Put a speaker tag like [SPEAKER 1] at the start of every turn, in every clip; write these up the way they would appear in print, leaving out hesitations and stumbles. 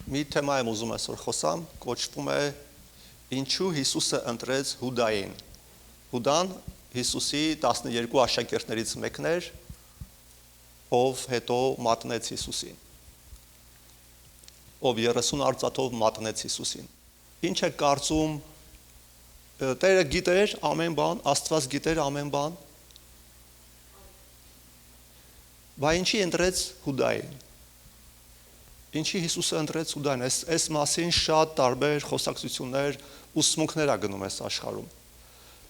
[SPEAKER 1] մի թեմա եմ ուզում այսօր խոսամ, կոչվում է Ինչու Հիսուսը ընտրեց Հուդային։ Հուդան Հիսուսի 12 աշակերտներից մեկն էր, ով հետո մատնեց Հիսուսին։ Ով 30 արծաթով մատնեց Հիսուսին։ Ինչ է կարծում, Տերը գիտեր ամեն բան, Աստված գիտեր ամեն բան։ Բայց ինչի ընտրեց Հուդային։ Ինչի Հիսուսը ընտրեց Հուդային, այս մասին շատ տարբեր խոսակցություններ, ուսմունքներ ա գնում այս աշխարհում։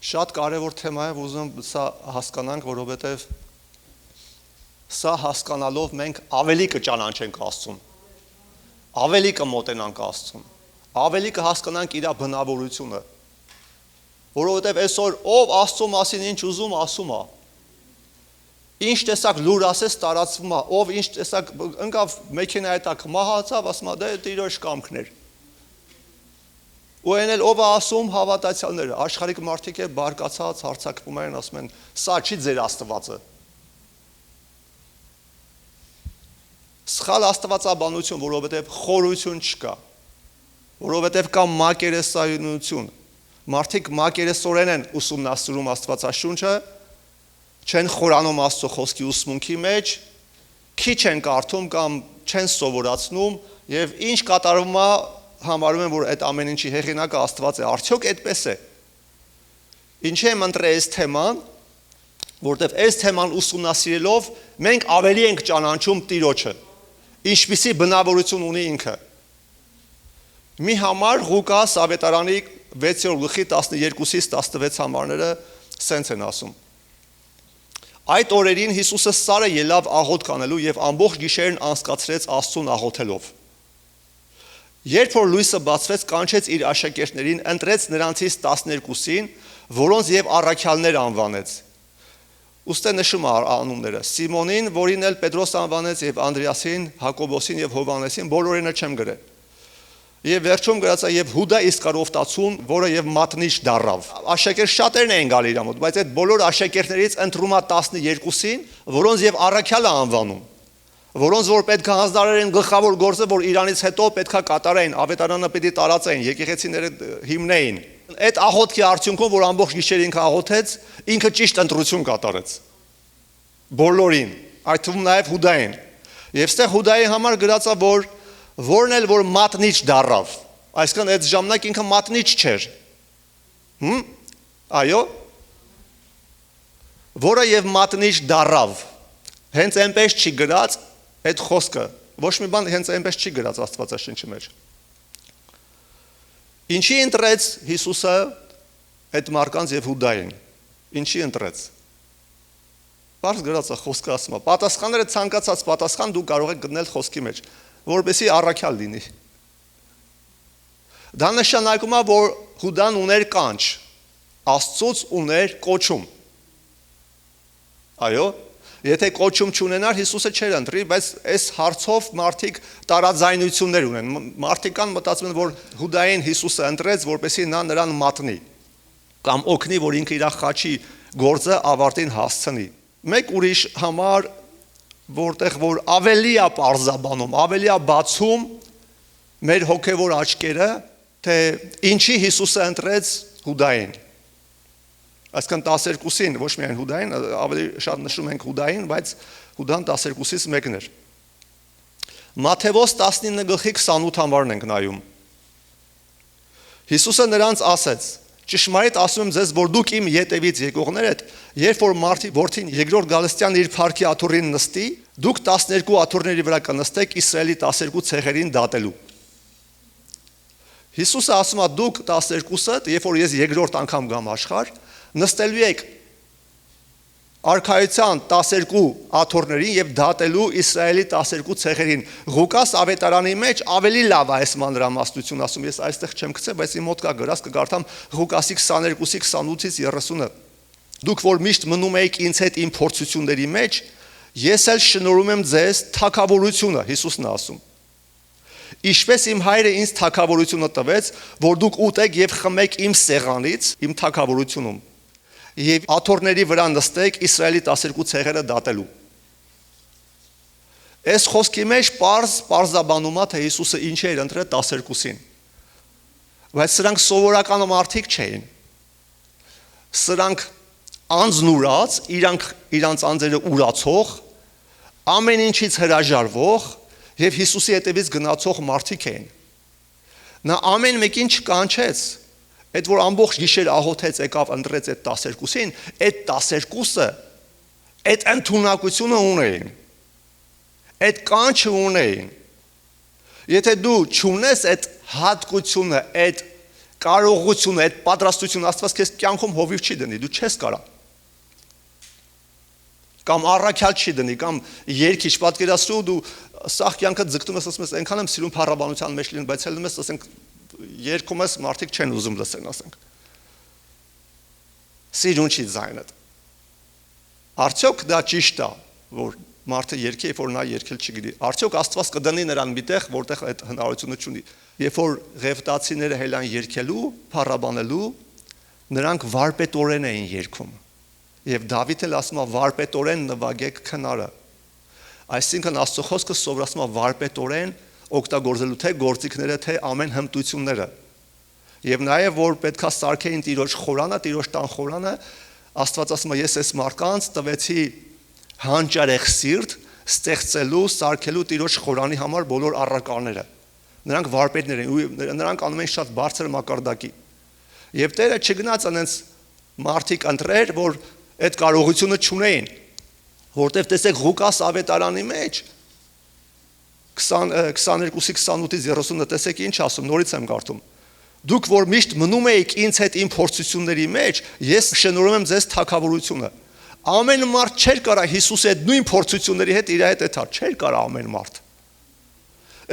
[SPEAKER 1] Շատ կարևոր թեմա է, ուզում սա հասկանանք, որովհետև սա հասկանալով մենք ավելի կճանաչենք Աստծուն, ավելի կմոտենանք Աստծուն, ավելի կհասկանանք իր բնավորությունը, որովհետև այսօր ով Աստծո մասին ինչ ուզում ասում է, ինչ տեսակ լուր ասես տարածվում է, ով ինչ տեսակ ընկավ մեքենայի տակ մահացավ, ասում է դե Տիրոջ կամքներ։ Ու այն էլ ով է ասում հավատացյալները, աշխարհիկ մարդիկ է բարկացած, հարցակվում են, ասում են, սա չի ձեր Աստվածը։ Սխալ աստվածաբանություն, որովհետև խորություն չկա, որովհետև կա մակերեսայնություն։ Մարդիկ մակերեսորեն են ուսումնասիրում Աստվածաշունչը, չեն խորանում Աստծո խոսքի ուսմունքի մեջ, քիչ են կարդում կամ չեն սովորացնում եւ ինչ կատարվում է համարում են, որ այդ ամեն ինչի հեղինակը Աստված է, արդյոք այդպես է։ Ինչի եմ ընտրել այս թեման, որտեվ այս թեման ուսումնասիրելով մենք ավելի ենք ճանաչում Տիրոջը, ինչպիսի բնավորություն ունի ինքը։ Մի համար Ղուկաս ավետարանի 6-րդ գլխի 12-ից 16 համարները սենց են ասում։ Այդ օրերին Հիսուսը սարը ելավ աղոթք անելու եւ ամբողջ գիշերն անցկացրեց Աստծուն աղոթելով։ Երբ որ լույսը բացվեց, կանչեց իր աշակերտներին, ընտրեց նրանցից 12-ին, որոնց եւ առաքյալներ անվանեց։ Ուստի նշում է անունները. Սիմոնին, որին էլ Պետրոս անվանեց, եւ Անդրեասին, Հակոբոսին եւ Հովհաննեսին, բոլորինը չեմ գրել։ Եվ վերջում գրած է եւ Հուդա Իսկարովտացուն, որը եւ մատնիչ դառավ։ Աշակերտ շատերն էին գալի իր մոտ, բայց այդ բոլոր աշակերտներից ընտրում է 12-ին, որոնց եւ առաքյալը անվանում, որոնց որ պետք է հանձնարարեն գլխավոր գործը, որ իրանից հետո պետք է կատարեն, ավետարանը պետք է տարածեն, եկեղեցիները հիմնեին։ Այդ աղոթքի արդյունքում, որ ամբողջ գիշեր ինքը աղոթեց, ինքը ճիշտ ընտրություն կատարեց։ Բոլորին, այդ թվում նաեւ Հուդային։ Եվ ստեղ Հուդայի համար գրած է, որ որն էլ որ մատնիչ դառավ, այսինքն այդ ժամանակ ինքը մատնիչ չէր։ Այո։ Որը եւ մատնիչ դառավ։ Հենց այնպես չի գրած այդ խոսքը։ Ոչ մի բան հենց այնպես չի գրած Աստվածաշնչի մեջ։ Ինչի ընտրեց Հիսուսը այդ մարկանց եւ Հուդային։ Ինչի ընտրեց։ Բարձ գրած է խոսքը ասում է, պատասխանները ցանկացած պատասխան դու կարող ես գտնել խոսքի մեջ, որպեսզի առաքյալ լինի։ Դա նշանակում է, որ Հուդան ուներ կանչ, Աստծուց ուներ կոչում։ Այո, եթե կոչում չունենար, Հիսուսը չէր ընտրի, բայց այս հարցով մարդիկ տարաձայնություններ ունեն։ Մարդիկ կան մտածում են, որ Հուդային Հիսուսը ընտրեց, որպեսզի նա նրան մատնի, կամ օգնի, որ ինքը իր խաչի գործը ավարտին հասցնի։ Մեկ ուրիշ համար, որտեղ որ ավելի է պարզաբանում, ավելի է բացում մեր հոգևոր աչքերը, թե ինչի Հիսուսը ընտրեց Հուդային։ Այսինքն 12-ին, ոչ միայն Հուդային, ավելի շատ նշում ենք Հուդային, բայց Հուդան 12-ից մեկն էր։ Մատթեոս 19 գլխի 28 համարն ենք նայում։ Հիսուսը նրանց ասեց. ճշմարիտ ասում եմ ձեզ, որ դուք իմ ետևից եկողներ եք, երբ որ որդին երկրորդ գալստյան իր փառքի աթոռին նստի, դուք 12 աթոռների վրա կնստեք Իսրայելի 12 ցեղերին դատելու։ Հիսուսը ասում է դուք 12-ը, երբ որ ես երկրորդ անգամ գամ աշխարհ, նստելու եք արքայության 12 աթոռներին եւ դատելու Իսրայելի 12 ցեղերին։ Ղուկաս ավետարանի մեջ ավելի լավ է այս մանրամասնություն ասում, ես այստեղ չեմ գցել, բայց իմ մոտ կա գրած, կգարթամ Ղուկասի 22-ի 28-ից 30-ը։ Դուք որ միշտ մնում եք ինձ հետ իմ փորձությունների մեջ, ես էլ շնորհում եմ ձեզ թագավորությունը, Հիսուսն է ասում։ Ինչպես իմ հայրը ինձ թագավորությունը տվեց, որ դուք ուտեք եւ խմեք իմ սեղանից, իմ թագավորությունում։ Եվ աթոռների վրա նստեք Իսրայելի 12 ցեղերը դատելու։ Այս խոսքի մեջ պարզաբանում է, թե Հիսուսը ինչ էր ընտրել 12-ին։ Բայց սրանք սովորական մարդիկ չէին։ Սրանք անձնուրաց, իրանց անձերը ուրացող, ամեն ինչից հրաժարվող եւ Հիսուսի հետևից գնացող մարդիկ էին։ Նա ամեն մեկին չկանչեց, այդ որ ամբողջ գիշեր աղոթեց, եկավ ընտրեց այդ 12-ին, այդ 12-ը այդ ընդունակությունը ունեին։ Այդ կանչը ունեին։ Եթե դու չունես այդ հատկությունը, այդ կարողությունը, այդ պատրաստությունը, Աստված քեզ կյանքում հովիվ չի դնի, դու չես կարա։ Կամ առաքյալ չի դնի, կամ երգիչ պատկերացրու դու սաղ կյանքը ձգտում ես, ասում ես, այնքան եմ սիրում փառաբանության մեջ լինել, բայց ելնում ես, ասենք, երգում ես, մարդիկ չեն ուզում լսեն, ասենք։ Սիրուն չի ձայնդ։ Արդյոք դա ճիշտ է, որ մարդը երգի, երբ որ նա երգել չգիտի։ Արդյոք Աստված կդնի նրան միտեղ, որտեղ այդ հնարավորությունը չունի։ Երբ որ ղևտացիները հելան երգելու, փառաբանելու, նրանք վարպետորեն էին երգում։ Եվ Դավիթ էլ ասում է վարպետորեն նվագեք քնարը։ Այսինքն Աստծո խոսքը սովորացնում է վարպետորեն օգտագործելու թե գործիքները, թե ամեն հմտությունները։ Եվ նաև որ պետքա սարքեին Տիրոջ խորանը, Տիրոջ տան խորանը, Աստված ասում է ես այս մարդկանց տվեցի հանճարեղ սիրտ ստեղծելու, սարքելու Տիրոջ խորանի համար բոլոր առարկաները։ Նրանք վարպետներ են, նրանք անում են շատ բարձր մակարդակի։ Եվ Տերը չգնաց անենց մարդիկ ընտրեր, որ այդ կարողությունը չունեին, որտեվ տեսեք Ղուկաս ավետարանի մեջ 22-28-ից 30-ը տեսեք ինչ ասում, նորից եմ կարդում։ Դուք որ միշտ մնում եք ինձ հետ իմ փորձությունների մեջ, ես շնորհում եմ ձեզ թագավորությունը։ Ամեն մարդ չէր կարա Հիսուսի հետ նույն փորձությունների հետ իր հետ էթար, չէր կարա ամեն մարդ։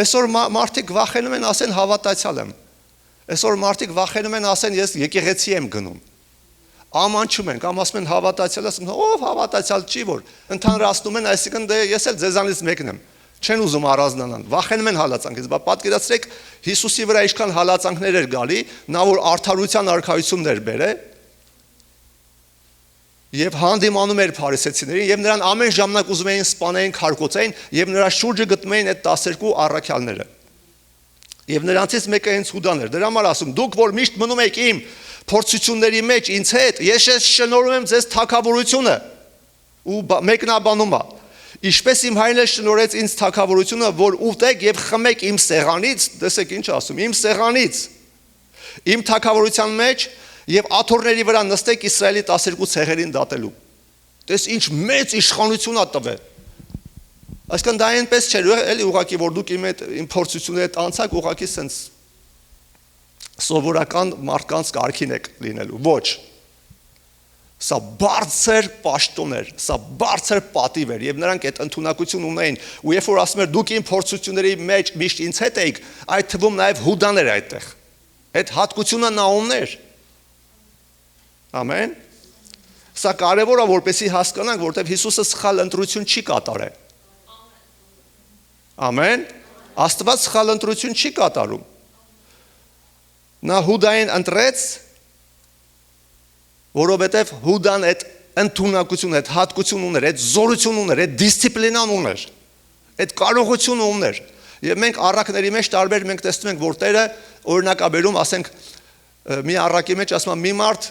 [SPEAKER 1] Այսօր մարդիկ վախենում են ասեն հավատացյալ եմ։ Այսօր մարդիկ վախենում են ասեն ես եկեղեցի եմ գնում։ Ամանչում են, կամ ասում են հավատացյալ, ասում են ով հավատացյալ չի որ ընդհանրացնում են, այսինքն դե ես էլ ձեզանից մեկն եմ։ Չեն ուզում առանձնանան, վախենում են հալածանքից, բայց պատկերացրեք Հիսուսի վրա ինչքան հալածանքներ էր գալի, նա որ արդարության արքայություններ բերե, եւ հանդիմանում էր փարիսեցիներին, եւ նրան ամեն ժամանակ ուզում էին սպանեին, քարկոծեին, եւ նրա շուրջը գտնում էին այդ 12 առաքյալները։ Եվ նրանցից մեկը հենց Հուդան էր։ Դրա համար ասում, դուք որ միշտ մնում եք իմ փորձությունների մեջ ինձ հետ, ես շնորհում եմ ձեզ թագավորությունը։ Ու մեկնաբանում է։ Ինչպես իմ հայրն շնորհեց ինձ թագավորությունը, որ ուտեք եւ խմեք իմ սեղանից, տեսեք ինչ ասում, իմ սեղանից, իմ թագավորության մեջ եւ աթոռների վրա նստեք Իսրայելի 12 ցեղերին դատելու։ Տես ինչ մեծ իշխանություն է տվել։ Այսինքն դա այնպես չէր, էլի ուղղակի որ դուք իմ փորձությունների հետ անցաք, ուղղակի սենց սովորական մարդկանց կարգին եք լինելու։ Ոչ։ Սա բարձր պաշտոն էր, սա բարձր պատիվ էր, եւ նրանք այդ ընդունակություն ունեին, ու երբ որ ասում էր դուք իմ փորձությունների մեջ միշտ ինձ հետ եք, այդ թվում նաեւ Հուդան էր այդտեղ։ Այդ հատկությունը նա ուներ։ Ամեն։ Սա կարևոր է, որպեսզի հասկանանք, որտեղ Հիսուսը սխալ ընտրություն չի կատարել։ Ամեն։ Աստված սխալ ընտրություն չի կատարում։ Նա Հուդային ընտրեց, որովհետև Հուդան այդ ընդունակություն, այդ հատկություն ուներ, այդ զորություն ուներ, այդ դիսցիպլինան ուներ, այդ կարողությունը ուներ։ Եվ մենք առակների մեջ տարբեր մենք տեսնում ենք, որ Տերը օրինակաբերում, ասենք, մի առակի մեջ ասում է մի մարդ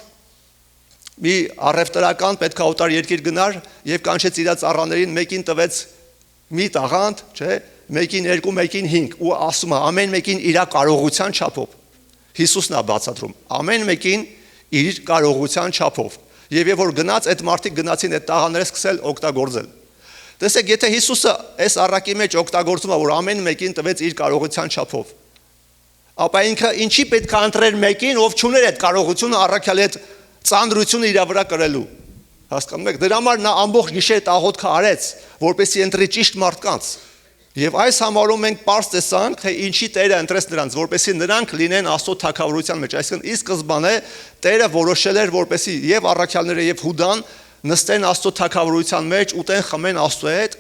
[SPEAKER 1] մի առևտրական պետք է օտար երկիր գնար եւ կանչեց իր ծառաներին, մեկին տվեց մի տաղանդ, չէ, մեկին 2, մեկին 5 ու ասում է ամեն մեկին իր կարողության չափով։ Հիսուսն է բացատրում, ամեն մեկին իր կարողության չափով։ Եվ երբ որ գնաց, այդ մարդիկ գնացին այդ տաղանները սկսել օգտագործել։ Տեսեք, եթե Հիսուսը այս առակի մեջ օգտագործում է, որ ամեն մեկին տվեց իր կարողության չափով, ապա ինքը ինչի պետք է ընտրեր մեկին, ով չուներ այդ կարողությունը առաքյալի այդ ծանրությունը իր վրա կրելու։ Հասկանում եք, դրա համար նա ամբողջ գիշեր աղոթք արեց, որպեսզի ընտրի ճիշտ մարդկանց։ Եվ այս համարում մենք պարզ տեսանք, թե ինչի Տերը ընտրեց նրանց, որպեսզի նրանք լինեն Աստծո թագավորության մեջ։ Այսինքն ի սկզբանե Տերը որոշել էր, որպեսզի եւ առաքյալները եւ Հուդան նստեն Աստծո թագավորության մեջ, ուտեն, խմեն Աստծո հետ,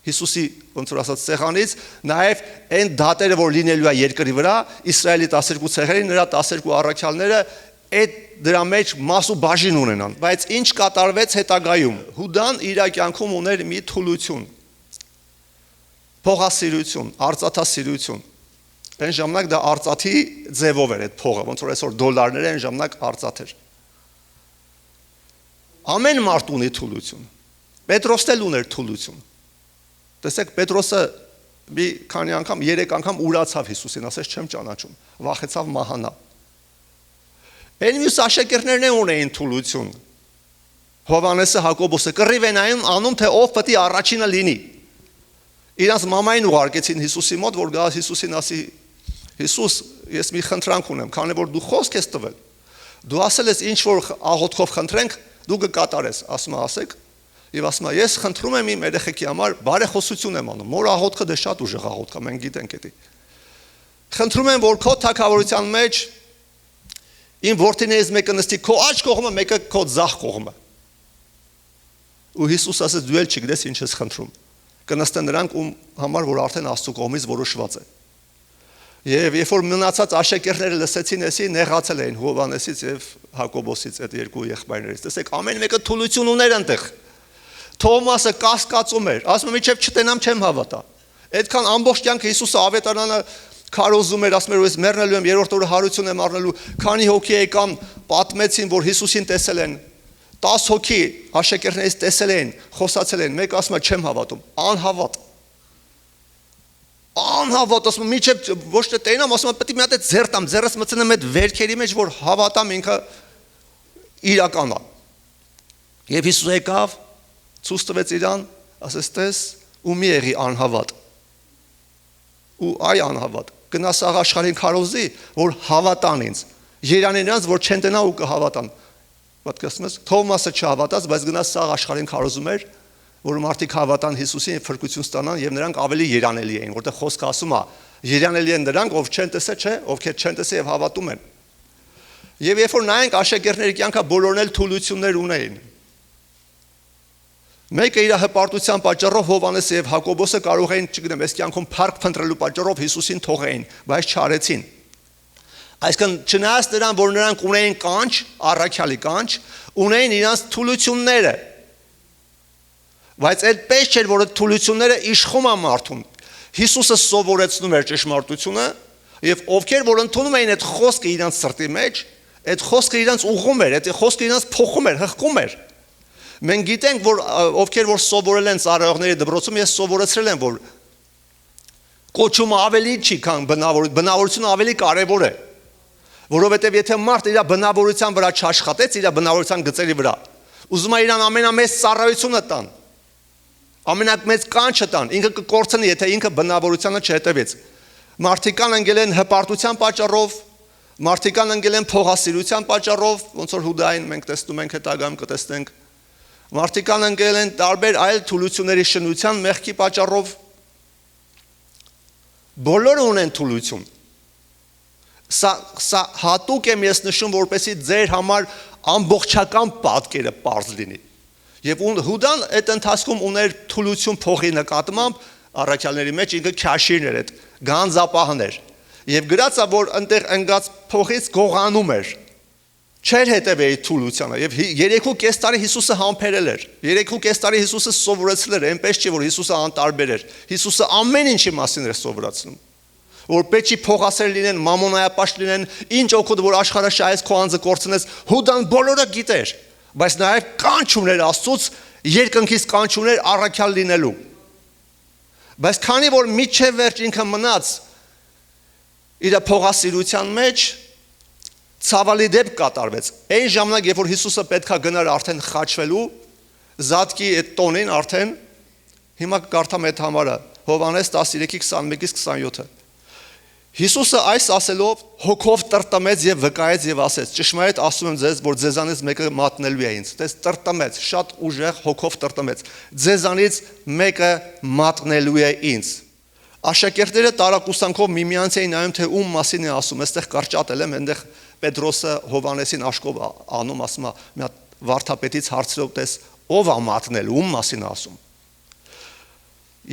[SPEAKER 1] Հիսուսի ոնց որ ասած սեղանից, նաեւ այն դատերը, որ լինելու է երկրի վրա, Իսրայելի 12 ցեղերի, նրա 12 առաքյալները այդ դրա մեջ մաս ու բաժին ունենան։ Բայց ինչ կատարվեց հետագայում։ Հուդան իր կյանքում ուներ մի թուլություն։ Փողասիրություն, արծաթասիրություն։ Այն ժամանակ դա արծաթի ձևով էր այդ փողը, ոնց որ այսօր դոլարները այն ժամանակ արծաթ էր։ Ամեն մարդ ունի թուլություն։ Պետրոսն էլ ուներ թուլություն։ Տեսեք, Պետրոսը մի քանի անգամ, 3 անգամ ուրացավ Հիսուսին, ասես չեմ ճանաչում, վախեցավ մահանա։ Այն մյուս աշակերտներն են ունեին թուլություն։ Հովհաննեսը, Հակոբոսը կռիվ են անում, թե ով պետք է առաջինը լինի։ Իրանց մամային ուղարկեցին Հիսուսի մոտ, որ գա Հիսուսին ասի. Հիսուս, ես մի խնդրանք ունեմ, քանի որ դու խոսք ես տվել։ Դու ասել ես ինչ որ աղոթքով խնդրենք, դու կկատարես, ասում ասեք, եւ ասում ես խնդրում եմ իմ երեխեքի համար բարեխոսություն եմ անում։ Մոր աղոթքը դե շատ ուժեղ աղոթք է, մենք գիտենք դա։ Խնդրում եմ, որ քո թագավորության մեջ իմ որդիներից մեկը նստի քո աջ կողմը, մեկը քո ձախ կողմը։ Ու Հիսուս ասեց դու էլ չգիտես ինչ ես խնդրում։ Կնստեն նրանք ում համար որ արդեն Աստծո կողմից որոշված է։ Եվ երբ որ մնացած աշակերտները լսեցին էսի, նեղացել էին Հովհաննեսից եւ Հակոբոսից այդ երկու եղբայրներից։ Տեսեք, ամեն մեկը թուլություն ուներ այնտեղ։ Թոմասը կասկածում էր, ասում եմ իջև չտենամ չեմ հավատա։ Այդքան ամբողջ կյանքը Հիսուսը ավետարանը քարոզում էր, ասում էր ես մեռնելու եմ, երրորդ օրը հարություն եմ առնելու։ Քանի հոգի եկան, պատմեցին, որ Հիսուսին տեսել են։ 10 հոգի աշակերտներից տեսել են, խոսացել են, մեկը ասում է չեմ հավատում, անհավատ։ Անհավատ, ասում եմ միջև ոչ թե տենամ, ասում եմ պետք է մի հատ այդ ձեռ տամ, ձեռս մտցնեմ այդ վերքերի մեջ, որ հավատամ ինքը իրական է։ Եվ Հիսուս եկավ, ցույց տվեց իրան, ասեց տես, ու մի եղի անհավատ։ Ու այ անհավատ, գնա սաղ աշխարհին քարոզի, որ հավատան ինձ։ Երանի նրանց, որ չեն տնա ու կհավատան։ Պատկերացնում ես, Թոմասը չհավատաց, բայց գնաց սաղ աշխարհին քարոզում էր, որ մարդիկ հավատան Հիսուսին, փրկություն ստանան եւ նրանք ավելի երանելի էին, որտեղ խոսքը ասում է, երանելի են նրանք, ով չեն տեսել, չէ, ովքեր չեն տեսել եւ հավատում են։ Եվ երբ որ նայենք աշակերտների կյանքը բոլորն էլ թուլություններ ունեին։ Մեկը իր հպարտության պատճառով Հովհաննեսը եւ Հակոբոսը կարող էին, չգիտեմ, այս կյանքում փառք փնտրելու պատճառով Հիսուսին թողեին, բայց չարեցին։ Այսինքն չնայած նրան, որ նրանք ունեին կանչ, առաքյալի կանչ, ունեին իրancs թուլությունները։ Բայց այդպես չէր, որ այդ թուլությունները իշխում են մարդուն։ Հիսուսը սովորեցնում էր ճշմարտությունը, եւ ովքեր որ ընդունում էին այդ խոսքը իրancs սրտի մեջ, այդ խոսքը իրancs ուղղում էր, այդ խոսքը իրancs փոխում էր, հղկում էր։ Մենք գիտենք, որ ովքեր որ սովորել են ծառայողների դպրոցում, ես սովորեցրել եմ, որ կոչումը ավելի չի, քան բնավորությունը ավելի կարևոր է։ Որովհետև եթե մարդ իր բնավորության վրա չաշխատեց, իր բնավորության գծերի վրա, ուզում է իրան ամենամեծ ծառայությունը տան, ամենամեծ կանչը տան, ինքը կկորցնի, եթե ինքը բնավորությանը չհետևեց։ Մարդիկան ընկել են հպարտության պատճառով, մարդիկան ընկել են փողասիրության պատճառով, ոնց որ Հուդային մենք տեսնում ենք հետագայում կտեսնենք։ Մարդիկան ընկել են տարբեր այլ թուլությունների շնության մեղքի պատճառով։ Բոլորը ունեն թուլություն։ Սա հատուկ եմ ես նշում, որպեսզի ձեր համար ամբողջական պատկերը պարզ լինի։ Եվ Հուդան այդ ընթացքում ուներ թուլություն փողի նկատմամբ, առաքյալների մեջ ինքը քաշիրն էր, այդ գանձապահն էր։ Եվ գրածա, որ այնտեղ ընկած փողից գողանում էր։ Չէր հետևեի թուլությանը, եւ 3.5 տարի Հիսուսը համբերել էր։ 3.5 տարի Հիսուսը սովորեցրել էր, այնպես չի, որ Հիսուսը անտարբեր էր։ Հիսուսը ամեն ինչի մասին էր սովորացնում։ Որ պետք է փողասեր լինեն, մամոնայապաշտ լինեն, ինչ օգուտ որ աշխարհը շահես քո անձը կորցնես, Հուդան բոլորը գիտեր, բայց նաեւ կանչ ուներ Աստծուց, երկնքից կանչ ուներ առաքյալ լինելու։ Բայց քանի որ միջև վերջ ինքը մնաց իր փողասիրության մեջ, ցավալի դեպք կատարվեց։ Այն ժամանակ, երբ որ Հիսուսը պետքա գնար արդեն խաչվելու, Զատկի այդ տոնին արդեն հիմա կարդամ այդ համարը, Հովհաննես 13:21-27-ը։ Հիսուսը այս ասելով հոգով տրտմեց եւ վկայեց եւ ասեց. ճշմարիտ ասում եմ ձեզ, որ ձեզանից մեկը մատնելու է ինձ։ Տես տրտմեց, շատ ուժեղ հոգով տրտմեց։ Ձեզանից մեկը մատնելու է ինձ։ Աշակերտները տարակուսանքով միմյանց էին նայում, թե ում մասին է ասում։ Այստեղ կարճատել եմ, այնտեղ Պետրոսը Հովհաննեսին աշկով անում, ասում է, մի հատ վարդապետից հարցրով տես, ով է մատնելու, ում մասին է ասում։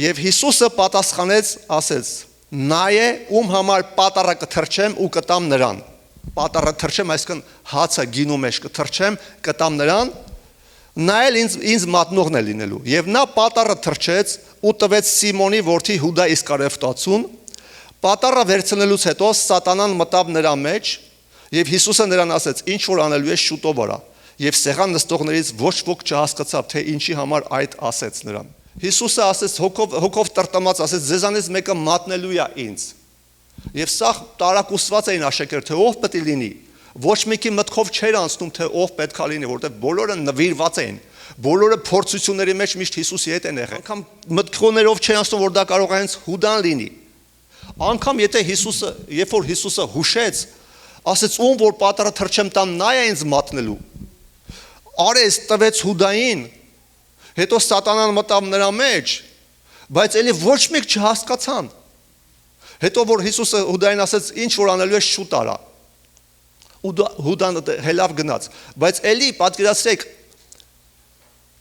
[SPEAKER 1] Եվ Հիսուսը պատասխանեց, ասեց. նա է, ում համար պատառը կթրջեմ ու կտամ նրան։ Պատառը թրջեմ, այսինքն հացը գինու մեջ կթրջեմ, կտամ նրան, նա էլ ինձ մատնողն է լինելու։ Եվ նա պատառը թրջեց ու տվեց Սիմոնի որդի Հուդա Իսկարիովտացուն, պատառը վերցնելուց հետո Սատանան մտավ նրա մեջ, եւ Հիսուսը նրան ասեց. «Ինչ որ անելու ես շուտով արա»։ Եվ սեղան նստողներից ոչ ոք չհասկացավ, թե ինչի համար այդ ասեց նրան։ Հիսուսը ասեց հոգով տրտմած ասեց. «Ձեզանից մեկը մատնելու է ինձ»։ Եվ սա տարակուսված էին աշակերտ, թե ով պետք է լինի։ Ոչ մեկի մտքով չէր անցնում, թե ով պետք է լինի, որովհետև բոլորը նվիրված էին։ Բոլորը փորձությունների մեջ միշտ Հիսուսի հետ են եղել։ Անկամ մտքով չէր անցնում, որ դա կարող է հենց Հուդան լինի։ Անկամ եթե Հիսուսը, երբ որ Հիսուսը հուշեց, ասեց ում որ պատառը թրջեմ տամ նա է ինձ մատնելու։ Արեց տվեց Հուդային, հետո Սատանան մտավ նրա մեջ, բայց էլի ոչ մեկ չհասկացան։ Հետո որ Հիսուսը Հուդային ասեց ինչ որ անելու ես շուտ արա։ Հուդան հելավ գնաց, բայց էլի պատկերացրեք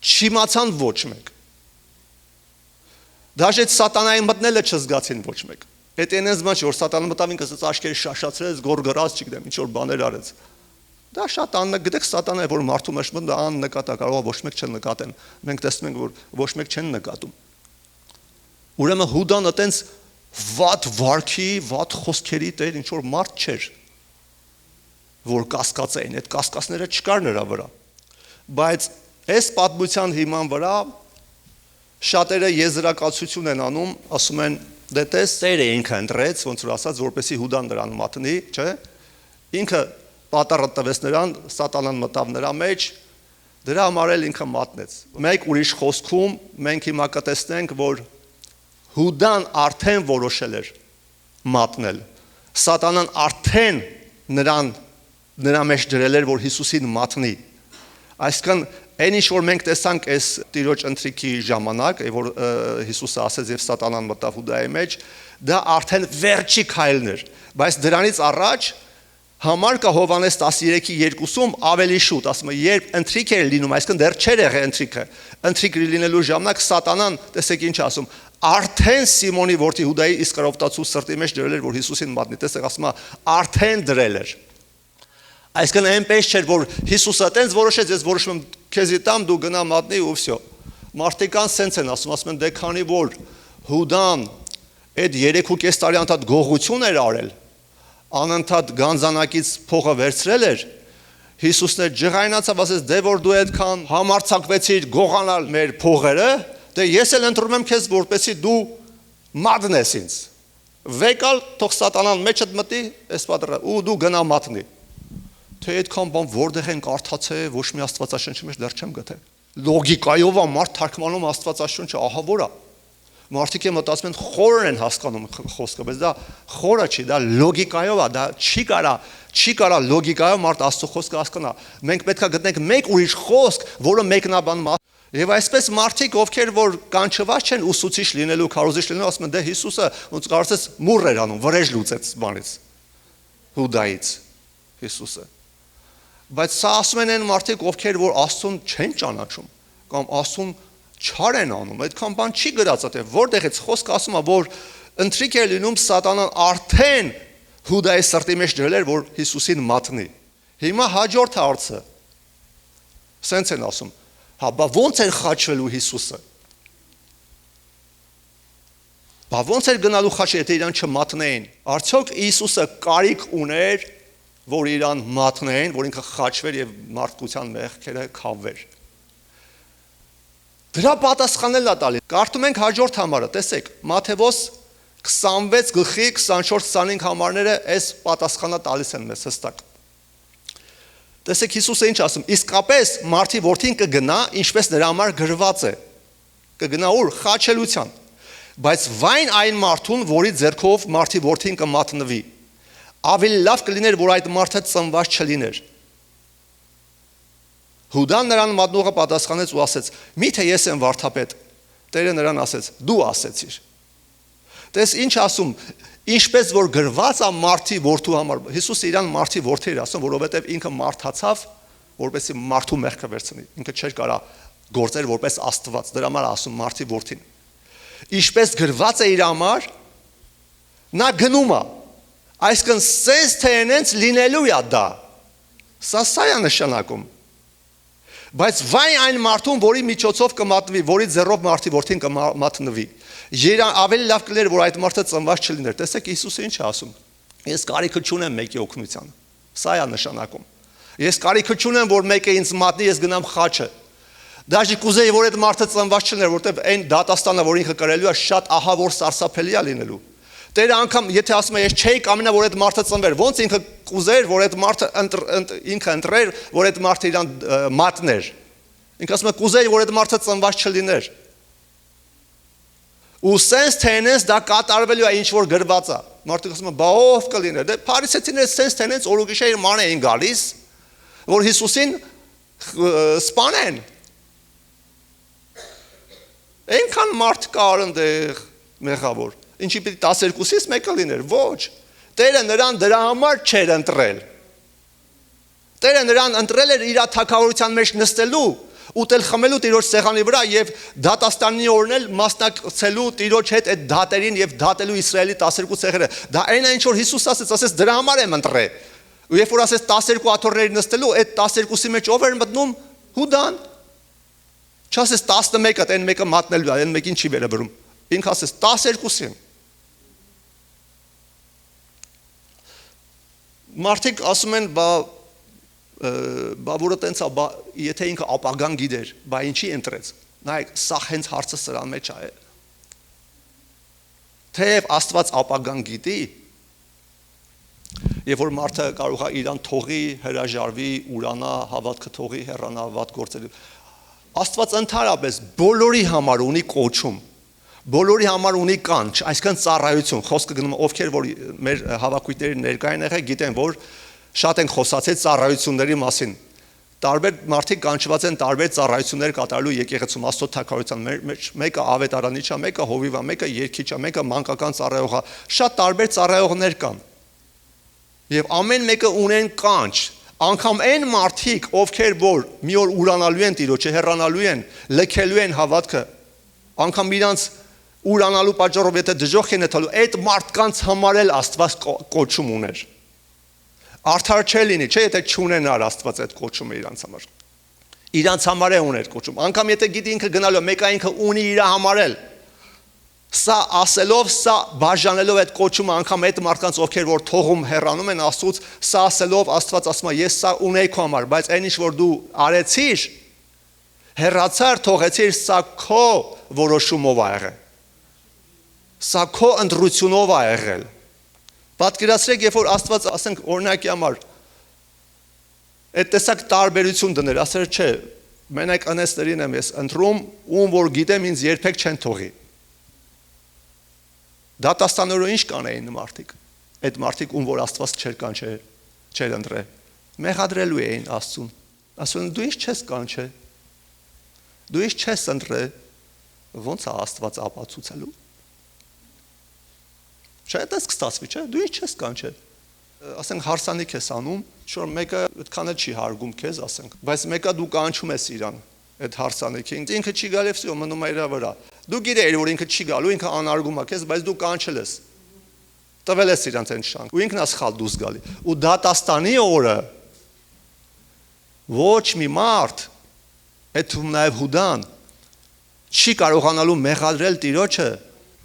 [SPEAKER 1] չիմացան ոչ մեկ։ Դաժե Սատանային մտնելը չզգացին ոչ մեկ։ Այդ այնպես ոչ որ Սատանը մտավ ինքս աչքերը շաշացրեց, գորգրած, չգիտեմ, ինչ որ բաներ արեց։ Դա շատ գիտեք Սատանա է որ մարդու մեջ մտնում, դա աննկատ է, կարող է ոչ մեկ չնկատեն։ Մենք տեսնում ենք որ ոչ մեկ չեն նկատում։ Ուրեմն Հուդան այտենց վատ վարքի, վատ խոսքերի տեր ինչ որ մարդ չէր, որ կասկած էին, այդ կասկածները չկար նրա վրա։ Բայց այս պատմության հիման վրա շատերը եզրակացություն են անում, ասում են դե տես Տերը ինքը ընտրեց, ոնց որ ասած, որպեսի Հուդան նրան մատնի, չէ՞։ Ինքը պատառը տվեց նրան, Սատանան մտավ նրա մեջ, դրա համար էլ ինքը մատնեց։ Մեկ ուրիշ խոսքում մենք հիմա կտեսնենք, որ Հուդան արդեն որոշել էր մատնել։ Սատանան արդեն նրա մեջ դրել էր, որ Հիսուսին մատնի։ Այսինքն այն ինչ որ մենք տեսանք այս տիրոջ ընթրիքի ժամանակ, որ Հիսուսը ասեց եւ Սատանան մտավ Հուդայի մեջ, դա արդեն վերջի քայլն էր, բայց դրանից առաջ համար կա Հովհաննես 13:2-ում ավելի շուտ, ասում է, երբ ընթրիք էր լինում, այսինքն դեռ չէր եղել ընթրիքը, ընթրիք լինելու ժամանակ Սատանան, տեսեք ինչ ասում, արդեն Սիմոնի որդի Հուդայի Իսկարիովտացու սրտի մեջ դրել էր, որ Հիսուսին մատնի, տեսեք, ասում է, արդեն դրել էր։ Այսինքն այնպես չէր, որ Հիսուսը այտենց որոշեց, ես որոշում եմ քեզի տամ, դու գնա մատնի ու վсё։ Մարդիկան սենց են ասում են դե քանի որ Հուդան այդ 3.5 տարի անընդհատ գողություն էր արել, անընդհատ գանձանակից փողը վերցրել էր, Հիսուսն է ջղայնացավ, ասեց դե որ դու այդքան համարձակվեցիր գողանալ մեր փողերը, դե ես էլ ընտրում եմ քեզ որպեսի դու մատնես ինձ։ Վեկալ թող Սատանան մեջդ մտի, այս պատրը ու դու գնա մատնի։ Թե այդքան բան որտեղ են կարդացել, ոչ մի Աստվածաշնչի մեջ դեռ չեմ գտել։ Լոգիկայով մարդ թարգմանում Աստվածաշունչը, ահա որա։ Մարդիկ մտածում են խորն են հասկանում խոսքը, բայց դա խորը չի, դա լոգիկայով է, դա չի կարա լոգիկայով մարդ Աստծո խոսքը հասկանա։ Մենք պետք է գտնենք մեկ ուրիշ խոսք, որը մեկնաբանում է։ Եվ այսպես մարդիկ, ովքեր որ կանչված չեն ուսուցիչ լինելու, քարոզիչ լինելու, ասում են դե Հիսուսը ոնց կարծես մուռ էր անում, վրեժ լուծեց բանից։ Հուդայից Հիսուսը։ Բայց սա ասում են այն մարդիկ, ովքեր որ Աստծուն չեն ճանաչում, կամ Աստծուն չար են անում, այդքան բան չի գրած, թե որտեղից խոսքը ասում է, որ ընթրիք է լինում Սատանան արդեն Հուդայի սրտի մեջ դրել էր, որ Հիսուսին մատնի։ Հիմա հաջորդ հարցը, սենց են ասում, հա, բա ոնց էր խաչվելու Հիսուսը։ Բա ոնց էր գնալու խաչը, եթե իրան չմատնեին։ Արդյոք Հիսուսը կարիք ուներ, որ իրան մատնեին, որ ինքը խաչվեր եւ մարդկության մեղքերը քավվեր։ Դրա պատասխանելն է տալի։ Կարդում ենք հաջորդ համարը, տեսեք, Մատթեոս 26:24-25 համարները այս պատասխանը տալիս են մեզ հստակ։ Տեսեք Հիսուսը ինչ ասում, իսկապես մարդի որդին կգնա, ինչպես նրա համար գրված է։ Կգնա ուր խաչելության։ Բայց վայն այն մարդուն, որի ձեռքով մարդի որդին կմատնվի։ Ավելի լավ կլիներ, որ այդ մարդը ծնված չլիներ։ Հուդան նրան մատնողը պատասխանեց ու ասեց. «Միթե ես եմ վարդապետ»։ Տերը նրան ասեց. «Դու ասեցիր»։ Տես ինչ ասում, ինչպես որ գրված է մարդի որդու համար, Հիսուսը իրան մարդի որդի էր ասում, որովհետև ինքը մարդացավ, որպեսզի մարդու մեղքը վերցնի։ Ինքը չէր կարա գործեր որպես Աստված, դրա համար ասում մարդի որդին։ Ինչպես գրված է իր համար, նա գնում է։ Այսինքն սենց թե այնց լինելու է դա։ Սա է նշանակում։ Բայց վայ այն մարդուն, որի միջոցով կմատնվի, որի ձեռով մարդի որդին կմատնվի։ Ավելի լավ կլեր, որ այդ մարդը ծնված չլիներ։ Տեսեք Հիսուսը ինչ է ասում։ Ես կարիքը չունեմ մեկի օգնության։ Սա է նշանակում։ Ես կարիքը չունեմ, որ մեկը ինձ մատնի, ես գնամ խաչը։ Դաժե կուզեի, որ այդ մարդը ծնված չլիներ, որտեղ այն դատաստանը, որ ինքը կրելու է, շատ ահավոր սարսափելի է լինելու։ Տերը անգամ եթե ասում է ես չէի կամենա, որ այդ մարդը ծնվեր, ոնց ինքը կուզեր, որ այդ մարդը ինքը ընտրեր, որ այդ մարդը իրան մատներ։ Ինքը ասում է կուզեի, որ այդ մարդը ծնված չլիներ։ Ու sense tense դա կատարվելու է ինչ որ գրված է։ Մարդը ասում է բա ով կլիներ։ Դե փարիսեցիները sense tense օրուգիշեր ման էին գալիս, որ Հիսուսին սպանեն։ Այնքան մարդ կար այնտեղ մեղավոր։ Ինչի պիտի 12-ից մեկը լիներ, ոչ։ Տերը նրան դրա համար չէր ընտրել։ Տերը նրան ընտրել էր իր թագավորության մեջ նստելու, ուտել խմելու Տիրոջ սեղանի վրա եւ դատաստանի օրն էլ մասնակցելու Տիրոջ հետ այդ դատերին եւ դատելու Իսրայելի 12 ցեղերը։ Դա այն է ինչ որ Հիսուս ասեց դրա համար եմ ընտրել։ Ու երբ որ ասեց 12 աթոռների նստելու, այդ 12-ի մեջ ով էր մտնում Հուդան։ Չասես 11-ը, այն մեկը մատնելու է, այն մեկին չի վերաբերում։ Ինքը ասեց 12-ին։ Մարդիկ ասում են, բա որը տենց է, եթե ինքը ապագան գիտեր, բա ինչի ընտրեց։ Նայեք, սա հենց հարցը սրան մեջ է։ Թեև Աստված ապագան գիտի, եւ որ մարդը կարող է իրան թողի, հրաժարվի, ուրանա, հավատքը թողի, հեռանա վատ գործերի։ Աստված ընդհանրապես բոլորի համար ունի կոչում, բոլորի համար ունի կանչ, այսինքն ծառայություն, խոսքը գնում ովքեր որ մեր հավաքույթների ներկային եղել, գիտեն որ շատ են խոսացել ծառայությունների մասին։ Տարբեր մարդիկ կանչված են տարբեր ծառայություններ կատարելու եկեղեցում Աստծո թագավորության մեկը ավետարանիչ է, մեկը հովիվ է, մեկը երգիչ է, մեկը մանկական ծառայող է, շատ տարբեր ծառայողներ կան։ Եվ ամեն մեկը ունեն կանչ, անգամ այն մարդիկ, ովքեր որ մի օր ուրանալու են Տիրոջը, հեռանալու են, լքելու են հավատքը, անգամ իրանց ուրանալու պատճառով եթե դժոխք են տալու, այդ մարդկանց համար էլ Աստված կոչում ուներ։ Արդար չէ լինի, չէ՞ եթե չունենար Աստված այդ կոչումը իրանց համար։ Իրանց համար է ուներ կոչում։ Անգամ եթե գիտի ինքը գնալու, մեկը ինքը ունի իր համար էլ։ Սա ասելով, սա բաժանելով այդ կոչումը անգամ այդ մարդկանց ովքեր որ թողում հեռանում են Աստծուց, սա ասելով Աստված ասում է ես սա ունեի քո համար, բայց այն ինչ որ դու արեցիր, հեռացար, թողեցիր, սա քո որոշումով ա եղել։ Սա քո ընտրությունով ա եղել։ Պատկերացրեք, երբ որ Աստված ասենք օրինակի համար այդ տեսակ տարբերություն դներ, ասեր չէ, մենակ անեստերին եմ ես ընտրում, ում որ գիտեմ ինձ երբեք չեն թողի։ Դատաստանորը ինչ կանեին մարդիկ։ Այդ մարդիկ ում որ Աստված չէր կանչել, չէր ընտրել։ Մեղադրելու էին Աստծուն։ Ասում են դու ինչ չես կանչել։ Դու ինչ չես ընտրել։ Ոնց է Աստված ապացուցելու։ Չէ, դա կստացվի, չէ, դու ինչ չես կանչել։ Ասենք հարսանիք ես անում, շոր մեկը այդքան էլ չի հարգում քեզ, ասենք, բայց մեկը դու կանչում ես իրան, այդ հարսանիքին, ինքը չի գալու, վсё, մնում է իր վրա։ Դու գիտես, որ ինքը չի գալու, ինքը անարգում է քեզ, բայց դու կանչել ես։ Տվել ես իրանց այն շանս։ Ու ինքն է սխալ դուրս գալի։ Ու դատաստանի օրը ոչ մի մարդ, այդ նաև Հուդան, չի կարողանալու մեղադրել Տիրոջը։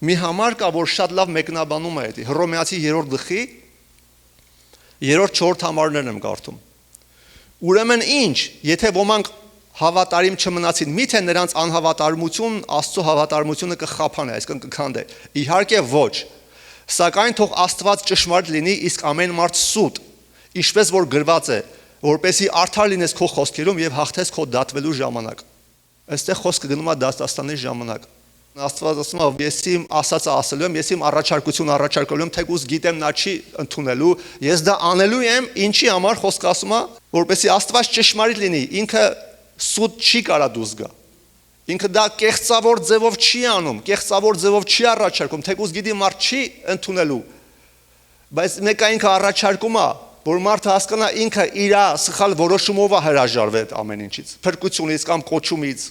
[SPEAKER 1] Մի համար կա, որ շատ լավ մեկնաբանում է դա։ Հռոմեացի 3-րդ գլխի 3-4 համարներն եմ կարդում։ Ուրեմն ինչ, եթե ոմանք հավատարիմ չմնացին, միթե նրանց անհավատարմություն, Աստծո հավատարմությունը կխափանե, այսինքն կքանդե։ Իհարկե ոչ։ Սակայն թող Աստված ճշմարիտ լինի, իսկ ամեն մարդ սուտ, ինչպես որ գրված է, որպեսզի արդար լինես քո խոսքերում եւ հաղթես քո դատվելու ժամանակ։ Այստեղ խոսքը գնում է դատաստանի ժամանակ։ Աստված ասում է, ես իմ ասածը ասելու եմ, ես իմ առաջարկություն առաջարկելու եմ, թեկուզ գիտեմ նա չի ընդունելու, ես դա անելու եմ, ինչի համար խոսքը ասում է, որպեսզի Աստված ճշմարիտ լինի, ինքը սուտ չի կարա դուրս գա։ Ինքը դա կեղծավոր ձևով չի անում, կեղծավոր ձևով չի առաջարկում, թեկուզ գիտի մարդ չի ընդունելու։ Բայց մեկը ինքը առաջարկում է, որ մարդը հասկանա ինքը իր սխալ որոշումով է հրաժարվել այդ ամեն ինչից, փրկությունից կամ կոչումից։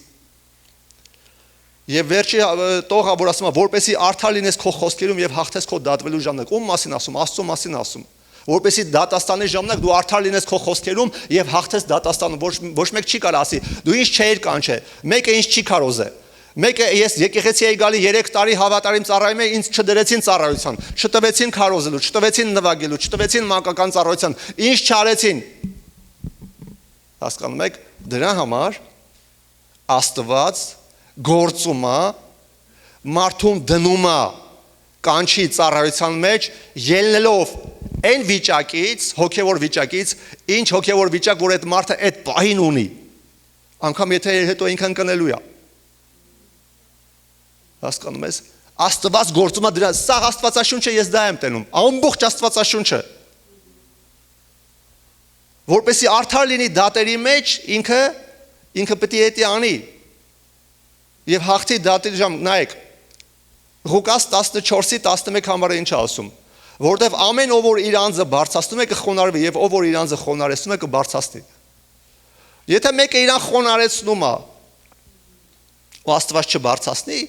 [SPEAKER 1] Եվ վերջի տողը որ ասում է որպեսի արդար լինես քո խոսքերում եւ հաղթես քո դատվելու ժամանակ, ում մասին ասում, Աստծո մասին ասում, որպեսի դատաստանի ժամանակ դու արդար լինես քո խոսքերում եւ հաղթես դատաստանը, ոչ մեկ չի կարող ասի, դու ինչ չէիր կանչել, մեկը ինչ չի կարոզե։ Մեկը ես եկեղեցի էի գալի 3 տարի հավատարիմ ծառայում էի, ինձ չդրեցին ծառայության, չտվեցին քարոզելու, չտվեցին նվագելու, չտվեցին մանկական ծառայության, ինչ չարեցին։ Հասկանում եք, դրա համար Աստված գործում է, մարդուն դնում է կանչի ծառայության մեջ, ելնելով այն վիճակից, հոգևոր վիճակից, ինչ հոգևոր վիճակ, որ այդ մարդը այդ պահին ունի, անգամ եթե հետո ինքն կնելու է։ Հասկանում ես, Աստված գործում է դրա, սա Աստվածաշունչը ես դա եմ տենում, ամբողջ Աստվածաշունչը, որպեսզի արդար լինի դատերի մեջ, ինքը պետք է դա անի, եւ հաղթի դատի ժամ, նայեք, Ղուկաս 14:11 համարը ինչ է ասում, որտեվ ամեն ով որ իր անձը բարձրացնում է կխոնարհվի եւ ով որ իր անձը խոնարհեցնում է կբարձրացնի։ Եթե մեկը իրան խոնարհեցնում է, ու Աստված չբարձրացնի,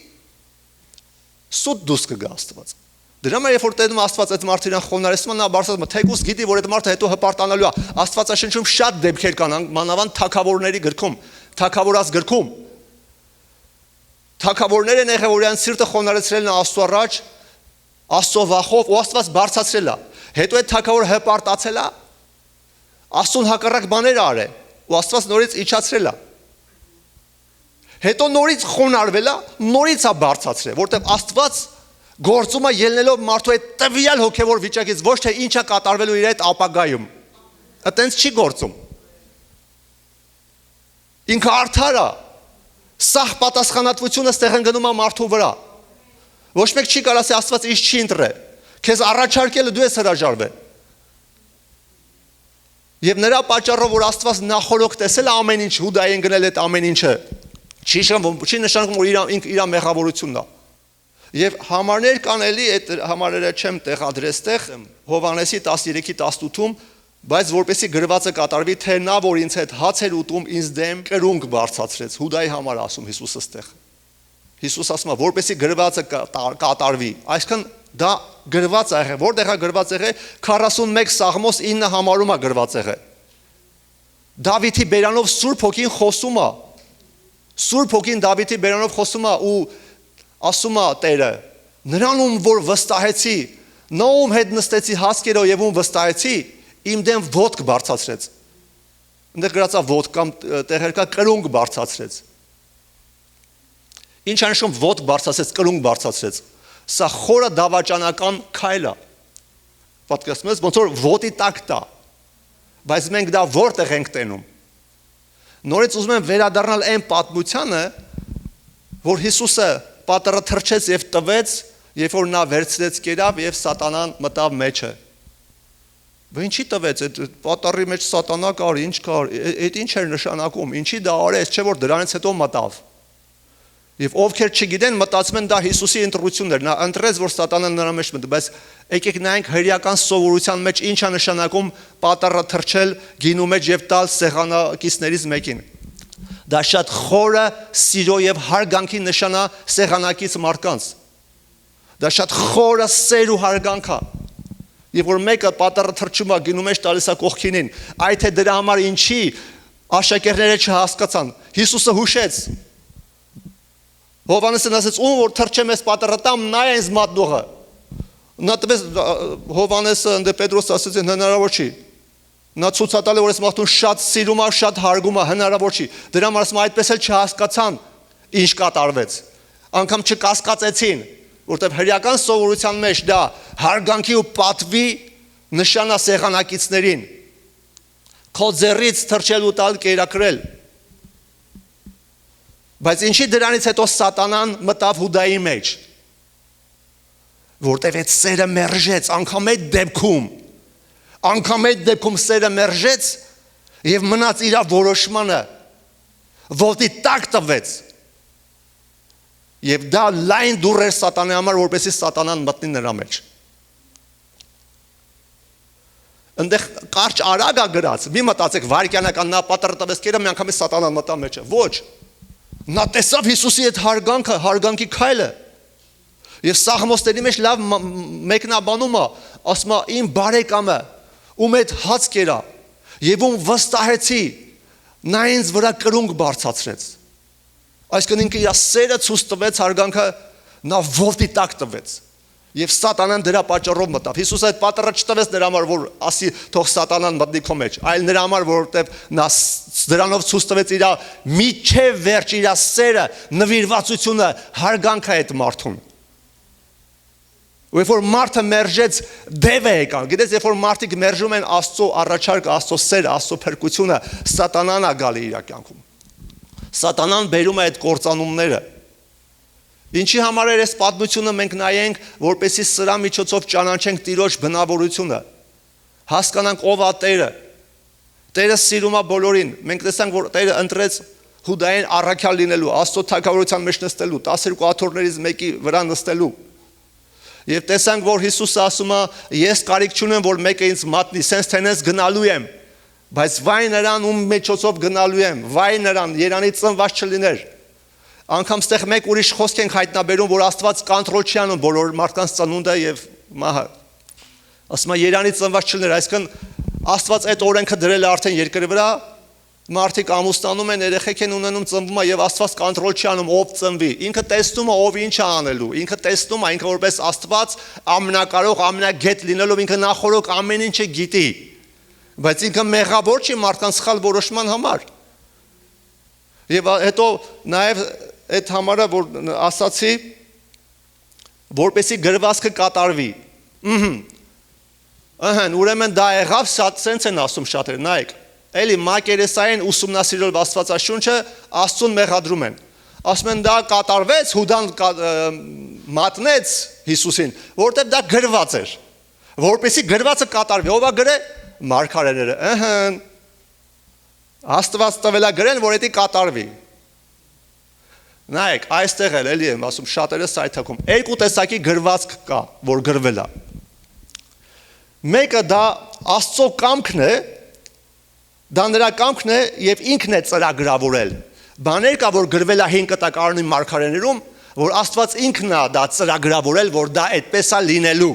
[SPEAKER 1] սուտ դուրս կգա Աստված։ Դրա համար երբ որ տենում Աստված այդ մարդը իրան խոնարհեցնում է, նա բարձրացնում է, թեկուզ գիտի, որ այդ մարդը հետո հպարտանալու է։ Աստվածաշնչում շատ դեպքեր կան, մանավանդ թագավորների գրքում, թագավորած գրքում Թագավորները եղել որ իրան սիրտը խոնարհեցրել են Աստծո առաջ, Աստծո վախով ու Աստված բարձրացրել է։ Հետո այդ թագավորը հպարտացել է, Աստծուն հակառակ բաներ արել ու Աստված նորից իջացրել է։ Հետո նորից խոնարհվել է, նորից է բարձրացրել, որտեղ Աստված գործում է ելնելով մարդու այդ տվյալ հոգևոր վիճակից, ոչ թե ինչ է կատարվելու իր այդ ապագայում։ Այտենց չի գործում։ Ինքը արդար է։ Սահ պատասխանատվությունը ստեղ ընկնում է մարդու վրա։ Ոչ մեկ չի կարող ասի Աստված ինչ չի ընտրել։ Քեզ առաջարկելը դու ես հրաժարվել։ Եվ նրա պատճառով որ Աստված նախորոք տեսել է ամեն ինչ, Հուդային գնել այդ ամեն ինչը, չի նշանակում որ իր մեղավորությունն է։ Եվ համարներ կան էլի, այդ համարները չեմ տեղադրել այդտեղ, Հովհաննեսի 13:18-ում, բայց որպեսի գրվածը կատարվի, թե նա որ ինձ հետ հաց էր ուտում, ինձ դեմ կրունկ բարձրացրեց, Հուդայի համար ասում Հիսուսը այդտեղ։ Հիսուս ասում է, որպեսի գրվածը կատարվի, այսինքն դա գրված է եղել, որտեղ է գրված եղել 41 Սաղմոս 9 համարում է գրված եղել։ Դավիթի բերանով Սուրբ Հոգին խոսում է։ Սուրբ Հոգին Դավիթի բերանով խոսում է ու ասում է Տերը, նրան ում որ վստահեցի, նա ում հետ նստեցի հասկերով եւ ում վստահեցի, իմ դեմ ոտք բարձրացրեց։ Այնտեղ գրած է ոտք կամ տեղեր կա կրունկ բարձրացրեց։ Ինչ անշում ոտք բարձրացրեց, կրունկ բարձրացրեց։ Սա խորը դավաճանական քայլ է։ Պատկերացնում ես ոնց որ ոտի տակ տա։ Բայց մենք դա որտեղ ենք տենում։ Նորից ուզում եմ վերադառնալ այն պատմությանը, որ Հիսուսը պատառը թրջեց եւ տվեց, երբ որ նա վերցրեց կերավ եւ սատանան մտավ մեջը։ Բայց ինչի տվեց այդ պատառի մեջ սատանա կար, ինչ կար, այդ ինչ էր նշանակում, ինչի դա արեց, չէ որ դրանից հետո մտավ։ Եվ ովքեր չգիտեն, մտածում են դա Հիսուսի ընտրությունն էր, նա ընտրեց որ սատանան նրա մեջ մտի, բայց եկեք նայենք հրեական սովորության մեջ ինչ է նշանակում պատառը թրջել գինու մեջ եւ տալ սեղանակիցներից մեկին։ Դա շատ խորը սիրո եւ հարգանքի նշան է սեղանակից մարդկանց։ Դա շատ խորը սեր ու հարգանք է։ Եվ որ մեկը պատառը թրջում է գինու մեջ տալիս է կողքինին, այ թե դրա համար ինչի աշակերտները չհասկացան։ Հիսուսը հուշեց։ Հովհաննեսն ասաց, ում որ թրջեմ ես պատառը տամ, նա է ինձ մատնողը։ Նա տվեց Հովհաննեսը ընդ Պետրոս ասաց, հնարավոր չի։ Նա ցույց տալ է որ այս մարդուն շատ սիրում է, շատ հարգում է, հնարավոր չի։ Դրա համար ասում այդպես էլ չհասկացան ինչ կատարվեց։ Անկամ չկասկածեցին, որտեղ հրեական սովորության մեջ դա հարգանքի ու պատվի նշան է սեղանակիցներին։ Քո ձեռից թրջել ու տալ կերակրել։ Բայց ինչի դրանից հետո սատանան մտավ Հուդայի մեջ, որտեղ այդ սերը մերժեց, անգամ այդ դեպքում սերը մերժեց եւ մնաց իր որոշմանը, ոտի տակ տվեց։ Եվ դա լայն դուռ էր սատանայի համար, որպեսզի սատանան մտնի նրա մեջ։ Այնտեղ կարճ արագ է գրած, մի մտածեք վարքյանական նա պատառը տվեց կերը մի անգամից սատանան մտավ մեջը։ Ոչ։ Նա տեսավ Հիսուսի այդ հարգանքի քայլը։ Եվ Սաղմոսների մեջ լավ մեկնաբանում է, ասում է իմ բարեկամը, ում հետ հաց կերա, եւ ում վստահեցի, նա ինձ վրա կրունկ բարձրացրեց։ Այսինքն ինքը իր սերը ցույց տվեց, հարգանքը նա ողտի տակ տվեց։ Եվ սատանան դրա պատճառով մտավ։ Հիսուսը այդ պատառը չտվեց նրա համար, որ ասի թող սատանան մտնի քո մեջ, այլ նրա համար, որովհետև նա դրանով ցույց տվեց իր միջև վերջ իր սերը, նվիրվածությունը, հարգանքը այդ մարդուն։ Երբ որ մարդը մերժեց, դևը եկավ։ Գիտես, երբ որ մարդիկ մերժում են Աստծո առաջարկը, Աստծո սերը, Աստծո փրկությունը, սատանան է գալի իր կյանքում։ Սատանան բերում է այդ կործանումները։ Ինչի համար էր այս պատմությունը մենք նայենք, որպեսզի սրա միջոցով ճանաչենք Տիրոջ բնավորությունը, հասկանանք ով է Տերը։ Տերը սիրում է բոլորին։ Մենք տեսանք, որ Տերը ընտրեց Հուդային առաքյալ լինելու, Աստծո թագավորության մեջ նստելու, 12 աթոռներից մեկի վրա նստելու։ Եվ տեսանք, որ Հիսուսը ասում է, ես կարիք չունեմ, որ մեկը ինձ մատնի, սենց թե նենց գնալու եմ, բայց վայ նրան ում միջոցով գնալու եմ, վայ նրան, երանի ծնված չլիներ։ Անգամ ստեղ մեկ ուրիշ խոսք ենք հայտնաբերում, որ Աստված կոնտրոլ չի անում բոլոր մարդկանց ծնունդը եւ մահը։ Ասում է երանի ծնված չլիներ, այսինքն Աստված այդ օրենքը դրել է արդեն երկրի վրա, մարդիկ ամուսնանում են, երեխեք են ունենում, ծնվում է եւ Աստված կոնտրոլ չի անում ով ծնվի։ Ինքը տեսնում է ով ինչ է անելու, ինքը տեսնում է, ինքը որպես Աստված ամենակարող, ամենագետ լինելով ինքը նախորոք ամեն ինչը գիտի։ Բայց ինքը մեղավոր չի մարդկանց սխալ որոշման համար։ Եվ հետո նաեւ այդ համարը որ ասացի, որպեսի գրվածքը կատարվի։ Ուրեմն դա եղավ, սենց են ասում շատերը, նայեք։ Էլի մակերեսային ուսումնասիրելով Աստվածաշունչը Աստծուն մեղադրում են։ Ասում են դա կատարվեց, Հուդան մատնեց Հիսուսին, որովհետև դա գրված էր։ Որպեսի գրվածը կատարվի, ով է գրել? Մարգարեները։ Աստված տվել է գրել, որ դա կատարվի։ Նայեք, այստեղ էլ էլի եմ ասում, շատերը սայթակում։ Երկու տեսակի գրվածք կա, որ գրվել է։ Մեկը դա Աստծո կամքն է, դա նրա կամքն է եւ ինքն է ծրագրավորել։ Բաներ կա, որ գրվել է 5 կտակարանի մարգարեներում, որ Աստված ինքն է դա ծրագրավորել, որ դա այդպես է լինելու։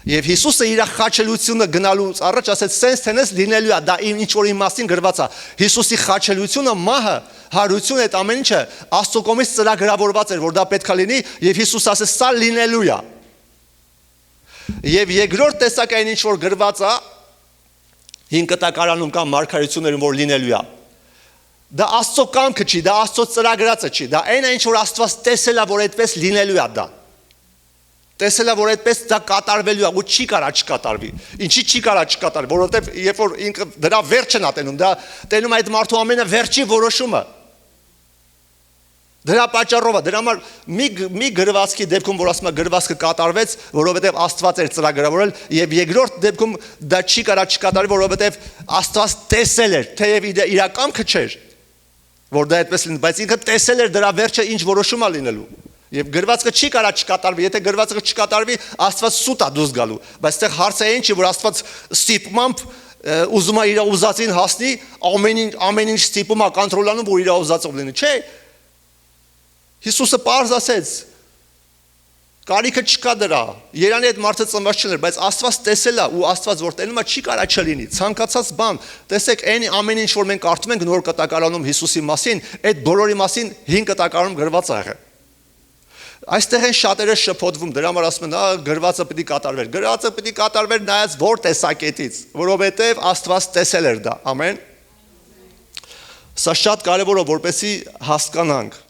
[SPEAKER 1] Եվ Հիսուսը իր խաչելությունը գնալուց առաջ ասեց, սենց թենես լինելու է, դա ինչ որ իմաստին գրված է։ Հիսուսի խաչելությունը, մահը, հարությունը, այդ ամեն ինչը Աստծո կողմից ծրագրավորված էր, որ դա պետք է լինի, եւ Հիսուս ասեց, սա լինելու է։ Եվ երկրորդ տեսակային ինչ որ գրված է 5 կտակարանում կամ մարգարեություններում որ լինելու է։ Դա Աստծո կամքը չի, դա Աստծո ծրագրածը չի, դա այն ինչ որ Աստված տեսել է, որ այդպես լինելու է դա։ Տեսել է, որ այդպես դա կատարվելու է, ու չի կարա չկատարվի։ Ինչի չի կարա չկատարվի, որովհետև երբ որ ինքը դրա վերջն է տենում, դա տենում է այդ մարդու ամենը վերջի որոշումը։ Դրա պատճառով է, դրա համար մի գրվածքի դեպքում, որ ասում է գրվածքը կատարվեց, որովհետև Աստված էր ծրագրավորել, եւ երկրորդ դեպքում դա չի կարա չկատարվի, որովհետև Աստված տեսել էր, թեև իր կամքը չէր, որ դա այդպես լինի, բայց ինքը տեսել էր դրա վերջը ինչ որոշում է լինելու։ Եվ գրվածքը չի կարա չկատարվի, եթե գրվածքը չկատարվի, Աստված սուտ է դուրս գալու, բայց այդտեղ հարցը այն չի, որ Աստված ստիպմամբ ուզում է իր ուզածին հասնի, ամեն ինչ ստիպում է կոնտրոլանում, որ իր ուզածով լինի, չէ։ Հիսուսը պարզ ասեց, կարիքը չկա դրա, երանի այդ մարդը ծնված չներ, բայց Աստված տեսել է ու Աստված որ տենում է չի կարա չլինի, ցանկացած բան, տեսեք այն ամեն ինչ որ մենք կարդում ենք նոր կտակարանում Հիսուսի մասին, այդ բոլորի մասին 5 կտակարանում գրված է եղել։ Այստեղ են շատերը շփոթվում, դրա համար ասում են, գրվածը պիտի կատարվեր։ Գրվածը պիտի կատարվեր նայած որ տեսակետից, որովհետև Աստված տեսել էր դա, ամեն։ Սա շատ կարևոր է, որպեսզի հասկանանք։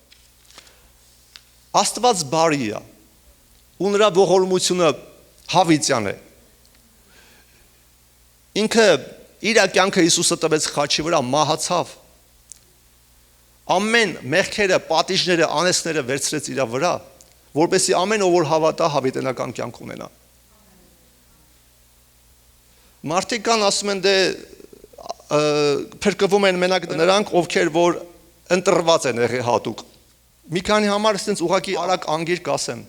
[SPEAKER 1] Աստված բարի է, ու նրա ողորմությունը հավիտյան է։ Ինքը իր կյանքը Հիսուսը տվեց խաչի վրա, մահացավ։ Ամեն մեղքերը, պատիժները, անեծները վերցրեց իր վրա, որպեսզի ամեն ով որ հավատա հավիտենական կյանք ունենա։ Մարդիկ կան ասում են դե փրկվում են մենակ նրանք, ովքեր որ ընտրված են եղել հատուկ։ Մի քանի համար ասենց ուղղակի արագ անգիր կասեմ,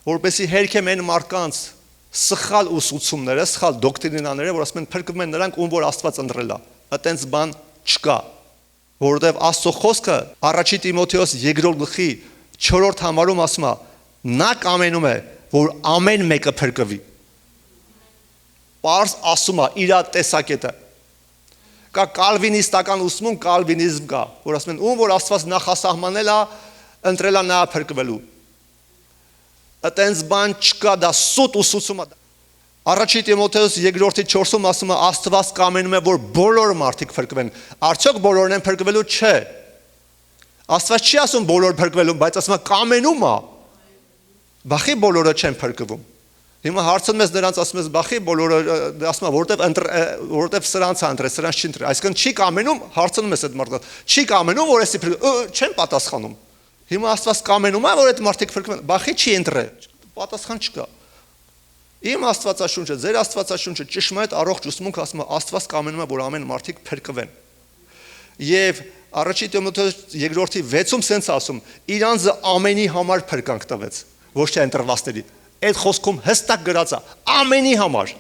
[SPEAKER 1] որպեսզի հերքեմ այն մարդկանց սխալ ուսուցումները, սխալ դոկտրինաները, որ ասում են փրկվում են նրանք, ում որ Աստված ընտրել է։ Այդտենց բան չկա, որովհետև Աստծո խոսքը առաջի Տիմոթեոս 2:4 համարում ասում է, նա կամենում է, որ ամեն մեկը փրկվի։ Պարզ ասում է իր տեսակետը։ Կա կալվինիստական ուսմունք, կալվինիզմ կա, որ ասում են ում որ Աստված նախասահմանել է, ընտրել է նա փրկվելու։ Այտենց բան չկա, դա սուտ ուսուցում է։ Առաջին Տիմոթեոս 2:4-ում ասում է Աստված կամենում է որ բոլոր մարդիկ փրկվեն։ Արդյոք բոլորն են փրկվելու, չէ։ Աստված չի ասում բոլոր փրկվելու, բայց ասում է կամենում է։ Բախի բոլորը չեն փրկվում։ Հիմա հարցնում ես նրանց ասում ես բախի բոլորը ասում է որովհետև սրանց է ընտրել, սրանց չի ընտրել։ Այսինքն չի կամենում, հարցնում ես այդ մարդը։ Չի կամենում որ էսի չեն պատասխանում։ Հիմա Աստված կամենում է որ այդ մարդիկ փրկվեն։ Բախի չի ընտրել։ Պատասխան չկա։ Իմ Աստվածաշունչը, ձեր Աստվածաշունչը ճշմարիտ առողջ ուսմունք ասում է Աստված կամենում է որ ամեն մարդիկ փրկվեն։ Եվ առաջին Տիմոթեոս 2:6-ում սենց ասում իրանց ամենի համար փրկանք տվեց, ոչ թե ընտրվածների։ Այդ խոսքում հստակ գրած է ամենի համար։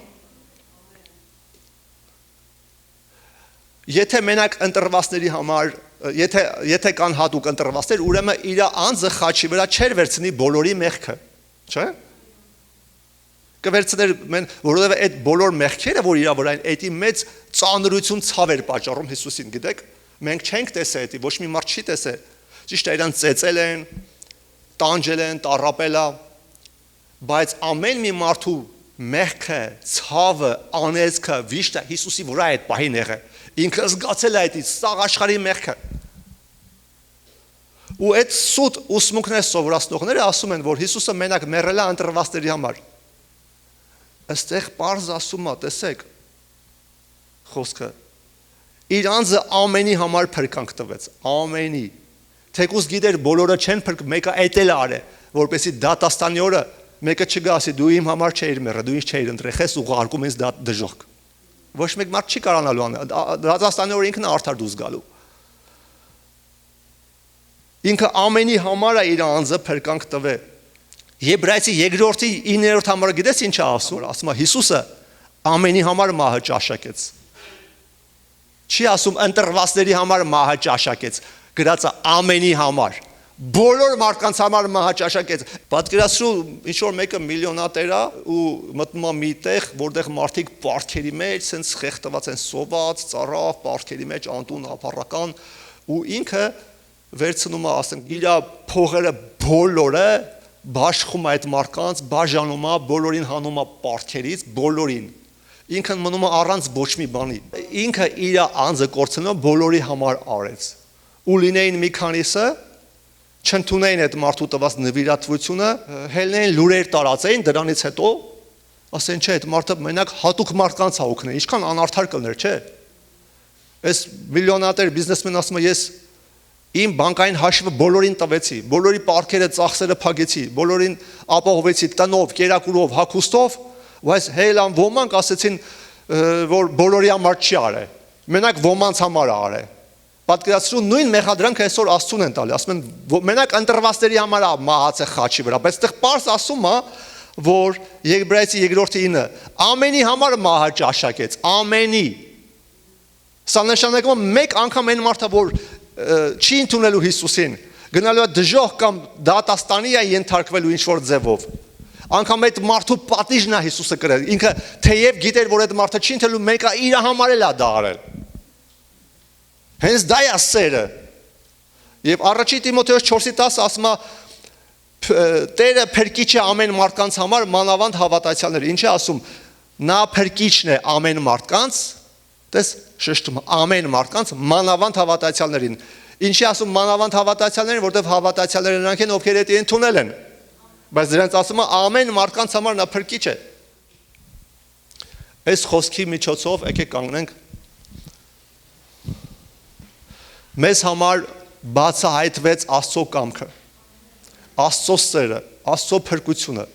[SPEAKER 1] Եթե մենակ ընտրվածների համար, եթե կան հատուկ ընտրվածներ, ուրեմն իր անձը խաչի վրա չեր վերցնի բոլորի մեղքը, չէ՞։ Կվերցներ որովհետև այդ բոլոր մեղքերը, որ իր վրա են, այդի մեծ ծանրություն ցավ էր պատճառում Հիսուսին, գիտեք։ Մենք չենք տեսել դա, ոչ մի մարդ չի տեսել։ Ճիշտ է, իրան ծեծել են, տանջել են, տառապել է, բայց ամեն մի մարդու մեղքը, ցավը, անեծքը, վիշտը Հիսուսի վրա է այդ պահին եղել։ Ինքը զգացել է այդ սաղ աշխարհի մեղքը։ Ու այդ սուտ ուսմունքներ սովորացնողները ասում են, որ Հիսուսը մենակ մեռել է ընտրվածների համար։ Այստեղ պարզ ասում է, տեսեք, խոսքը իր անձը ամենի համար փրկանք տվեց, ամենի։ Թեկուզ գիտեր բոլորը չեն փրկ, մեկը այդ էլ արել, որպեսզի դատաստանի օրը մեկը չգա ասի դու իմ համար չէիր մեռը, դու ինձ չէիր ընտրել, ես ուղարկում ես դժոխք։ Ոչ մեկ մարդ չի կարողանալու անել, դատաստանի օրը ինքն է արդար դուրս գալու։ Ինքը ամենի համար է իր անձը փրկանք տվել։ Եբրայեցի 2:9 համարը գիտես ինչ է ասում։ Ասում է Հիսուսը ամենի համար մահը ճաշակեց։ Չի ասում ընտրվածների համար մահը ճաշակեց, գրած է ամենի համար։ Բոլոր մարդկանց համար մահը ճաշակեց։ Պատկերացրու ինչ որ մեկը միլիոնատեր է ու մտնում է մի տեղ, որտեղ մարդիկ պարտքերի մեջ, սենց խեղդված են սոված, ծառավ, պարտքերի մեջ անտուն ապառական ու ինքը վերցնում է, ասենք, իր փողերը բոլորը բաշխում է այդ մարդկանց, բաժանում է, բոլորին հանում է պարտքերից, բոլորին։ Ինքն մնում է առանց ոչ մի բանի։ Ինքը իր անձը կորցնելով բոլորի համար արեց։ Ու լինեին մի քանիսը չընդունեին այդ մարդու տված նվիրատվությունը, հելնեին լուրեր տարածեին, դրանից հետո ասեն չէ, այդ մարդը մենակ հատուկ մարդկանց է օգնել, ինչքան անարդար կլներ, չէ։ Այս միլիոնատեր բիզնեսմեն ասում է ես իմ բանկային հաշիվը բոլորին տվեցի, բոլորի պարտքերը ծախսերը փակեցի, բոլորին ապահովեցի տնով, կերակուրով, հագուստով, բայց հելան ոմանք ասեցին, որ բոլորի համար չի արել, մենակ ոմանց համար է արել։ Պատկերացրու նույն մեղադրանքը այսօր Աստծուն են տալի, ասում են մենակ ընտրվածների համար է մահացել խաչի վրա, բայց այդտեղ պարզ ասում է, որ Եբրայեցի 2:9 ամենի համար մահը ճաշակեց, ամենի։ Սա նշանակում է մեկ անգամ այն մարդը, որ չի ընդունելու Հիսուսին, գնալու է դժոխք կամ դատաստանի է ենթարկվելու ինչ-որ ձևով։ Անգամ այդ մարդու պատիժն է Հիսուսը կրել։ Ինքը թեև գիտեր, որ այդ մարդը չի ընդունել, մեկը իր համար էլ է դա արել։ Հենց դա է սերը։ Եվ առաջին Տիմոթեոս 4:10 ասում է Տերը փրկիչ է ամեն մարդկանց համար, մանավանդ հավատացյալների։ Ինչ է ասում։ Նա փրկիչն է ամեն մարդկանց, տես շշտում ամեն մարդկանց, մանավանդ հավատացյալներին։ Ինչի ասում մանավանդ հավատացյալներին, որտեղ հավատացյալները նրանք են, ովքեր դա ընդունել են։ Բայց դրանց ասում է ամեն մարդկանց համար նա փրկիչ է։ Այս խոսքի միջոցով եկեք կանգնենք։ Մեզ համար բացահայտվեց Աստծո կամքը, Աստծո սերը, Աստծո փրկությունը,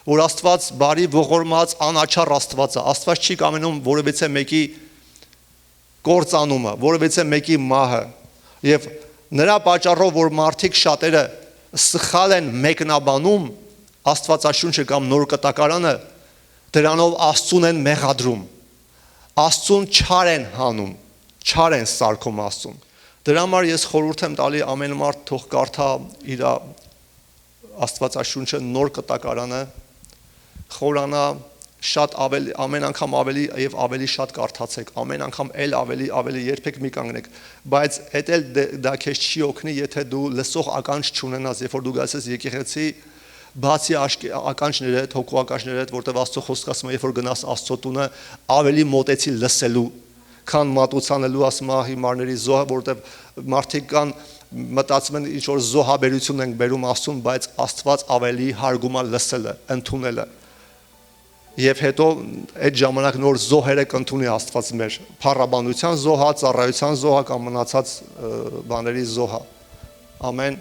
[SPEAKER 1] որ Աստված բարի ողորմած անաչառ Աստված է։ Աստված չի կամենում որևիցե մեկի կործանումը, որևիցե մեկի մահը։ Եվ նրա պատճառով, որ մարդիկ շատերը սխալ են մեկնաբանում Աստվածաշունչը կամ նոր կտակարանը, դրանով Աստծուն են մեղադրում։ Աստծուն չար են հանում, չար են սարքում Աստծուն։ Դրա համար ես խորհուրդ եմ տալի ամեն մարդ թող կարդա իր Աստվածաշունչը նոր կտակարանը, խորանա շատ ավելի ամեն անգամ ավելի եւ ավելի շատ կարդացեք, ամեն անգամ ավելի երբեք մի կանգնեք, բայց այդ էլ դա քեզ չի օգնի, եթե դու լսող ականջ չունենաս, երբ որ դու գալիս ես եկեղեցի, բացի ականջները, հոգու ականջները, որտեղ Աստծո խոսքը ասում է, երբ որ գնաս Աստծո տունը, ավելի մոտեցի լսելու, քան մատուցանելու ասում է հիմարների զոհը, որտեղ մարդիկ կան մտածում են ինչ որ զոհաբերություն են բերում Աստծուն, բայց Աստված ավելի հարգում է լսելը, ընդունելը։ Եվ հետո այդ ժամանակ նոր զոհերը կընդունի Աստված մեր փառաբանության զոհա, ծառայության զոհա կամ մնացած բաների զոհա։ Ամեն